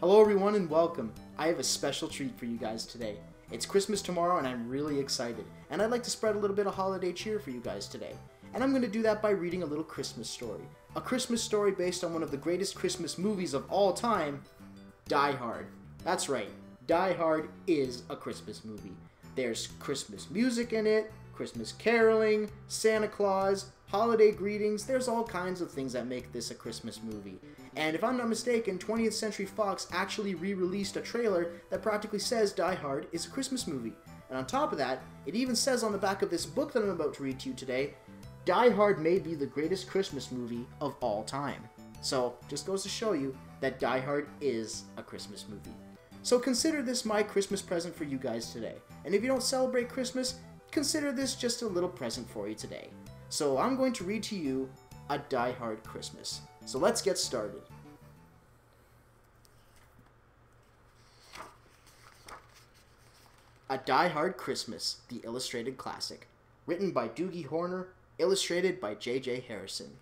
Hello everyone and welcome. I have a special treat for you guys today. It's Christmas tomorrow and I'm really excited, and I'd like to spread a little bit of holiday cheer for you guys today. And I'm going to do that by reading a little Christmas story. A Christmas story based on one of the greatest Christmas movies of all time, Die Hard. That's right, Die Hard is a Christmas movie. There's Christmas music in it, Christmas caroling, Santa Claus, holiday greetings. There's all kinds of things that make this a Christmas movie. And if I'm not mistaken, 20th Century Fox actually re-released a trailer that practically says Die Hard is a Christmas movie. And on top of that, it even says on the back of this book that I'm about to read to you today, Die Hard may be the greatest Christmas movie of all time. So, just goes to show you that Die Hard is a Christmas movie. So consider this my Christmas present for you guys today. And if you don't celebrate Christmas, consider this just a little present for you today. So I'm going to read to you A Die Hard Christmas. So let's get started. A Die Hard Christmas, the illustrated classic. Written by Doogie Horner, illustrated by J.J. Harrison.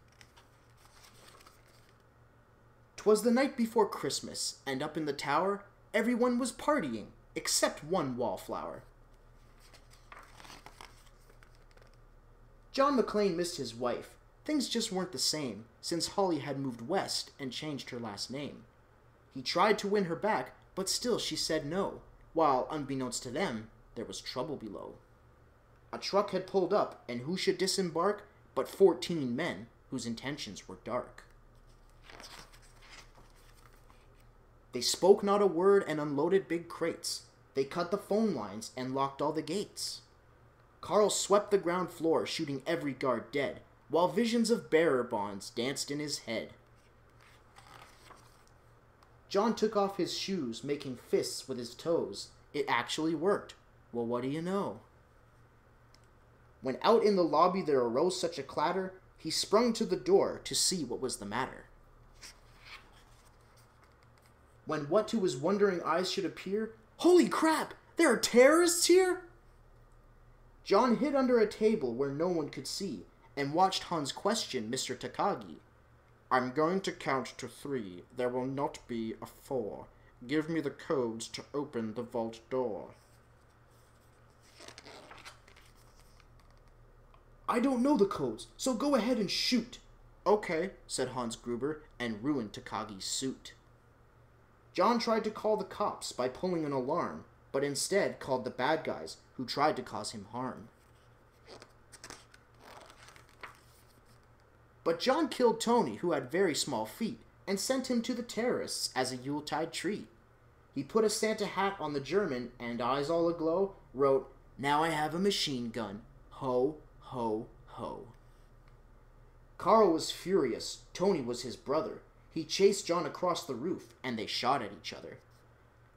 'Twas the night before Christmas, and up in the tower, everyone was partying, except one wallflower. John McClane missed his wife. Things just weren't the same, since Holly had moved west and changed her last name. He tried to win her back, but still she said no, while, unbeknownst to them, there was trouble below. A truck had pulled up, and who should disembark but 14 men, whose intentions were dark. They spoke not a word and unloaded big crates. They cut the phone lines and locked all the gates. Carl swept the ground floor, shooting every guard dead, while visions of bearer bonds danced in his head. John took off his shoes, making fists with his toes. It actually worked. Well, what do you know? When out in the lobby there arose such a clatter, he sprung to the door to see what was the matter. When what to his wondering eyes should appear, holy crap! There are terrorists here? John hid under a table where no one could see, and watched Hans question Mr. Takagi. I'm going to count to 3. There will not be a 4. Give me the codes to open the vault door. I don't know the codes, so go ahead and shoot. Okay, said Hans Gruber, and ruined Takagi's suit. John tried to call the cops by pulling an alarm, but instead called the bad guys who tried to cause him harm. But John killed Tony, who had very small feet, and sent him to the terrorists as a Yuletide treat. He put a Santa hat on the German, and eyes all aglow, wrote, "Now I have a machine gun. Ho, ho, ho." Carl was furious. Tony was his brother. He chased John across the roof, and they shot at each other.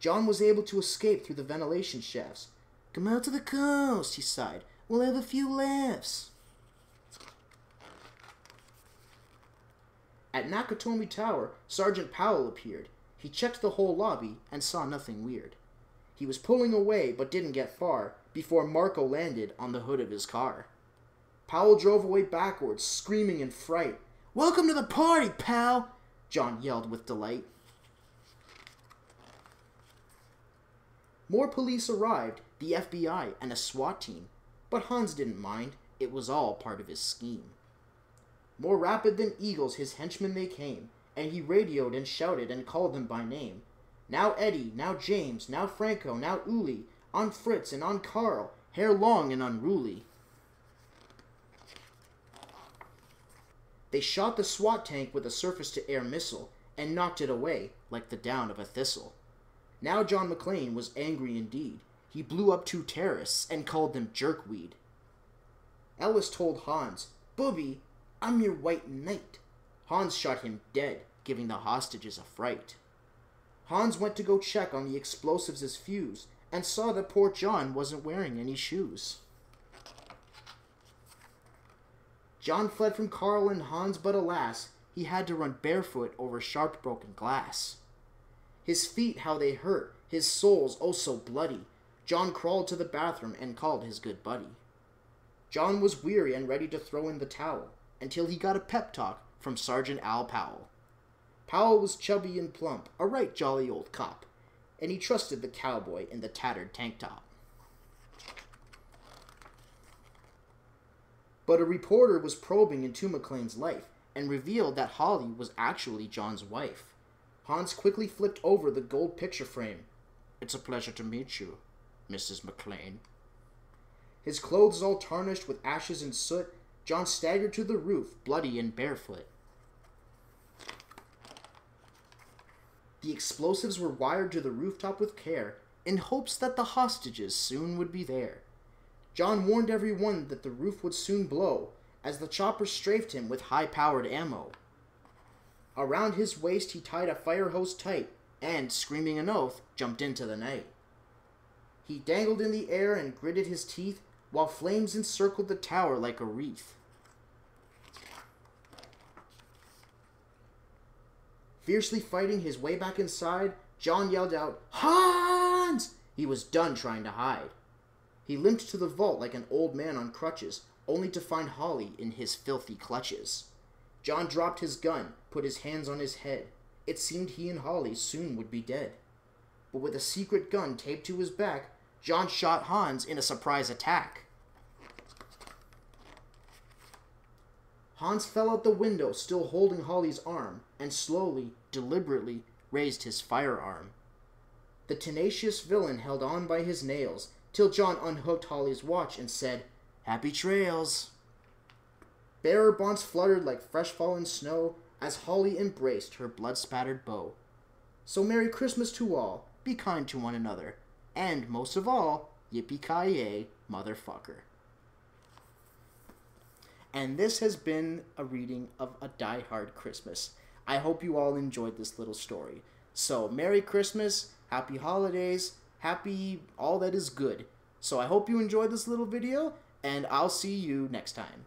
John was able to escape through the ventilation shafts. "Come out to the coast," he sighed. "We'll have a few laughs." At Nakatomi Tower, Sergeant Powell appeared. He checked the whole lobby and saw nothing weird. He was pulling away but didn't get far before Marco landed on the hood of his car. Powell drove away backwards, screaming in fright. "Welcome to the party, pal!" John yelled with delight. More police arrived, the FBI and a SWAT team, but Hans didn't mind. It was all part of his scheme. More rapid than eagles his henchmen they came, and he radioed and shouted and called them by name. Now Eddie, now James, now Franco, now Uli, on Fritz and on Carl, hair long and unruly. They shot the SWAT tank with a surface-to-air missile and knocked it away like the down of a thistle. Now John McClane was angry indeed. He blew up 2 terrorists and called them jerkweed. Ellis told Hans, "Booby, I'm your white knight." Hans shot him dead, giving the hostages a fright. Hans went to go check on the explosives' fuse and saw that poor John wasn't wearing any shoes. John fled from Carl and Hans, but alas, he had to run barefoot over sharp broken glass. His feet, how they hurt, his soles oh so bloody. John crawled to the bathroom and called his good buddy. John was weary and ready to throw in the towel, until he got a pep talk from Sergeant Al Powell. Powell was chubby and plump, a right jolly old cop, and he trusted the cowboy in the tattered tank top. But a reporter was probing into McLean's life and revealed that Holly was actually John's wife. Hans quickly flipped over the gold picture frame. "It's a pleasure to meet you, Mrs. McLean." His clothes all tarnished with ashes and soot, John staggered to the roof, bloody and barefoot. The explosives were wired to the rooftop with care, in hopes that the hostages soon would be there. John warned everyone that the roof would soon blow, as the chopper strafed him with high-powered ammo. Around his waist he tied a fire hose tight, and, screaming an oath, jumped into the night. He dangled in the air and gritted his teeth, while flames encircled the tower like a wreath. Fiercely fighting his way back inside, John yelled out, "Hans!" He was done trying to hide. He limped to the vault like an old man on crutches, only to find Holly in his filthy clutches. John dropped his gun, put his hands on his head. It seemed he and Holly soon would be dead. But with a secret gun taped to his back, John shot Hans in a surprise attack. Hans fell out the window, still holding Holly's arm, and slowly, deliberately, raised his firearm. The tenacious villain held on by his nails, till John unhooked Holly's watch and said, "Happy trails." Bearer bonds fluttered like fresh fallen snow as Holly embraced her blood-spattered bow. So Merry Christmas to all, be kind to one another, and most of all, yippee-ki-yay, motherfucker. And this has been a reading of A Die Hard Christmas. I hope you all enjoyed this little story. So, Merry Christmas, Happy Holidays, Happy all that is good. So I hope you enjoyed this little video, and I'll see you next time.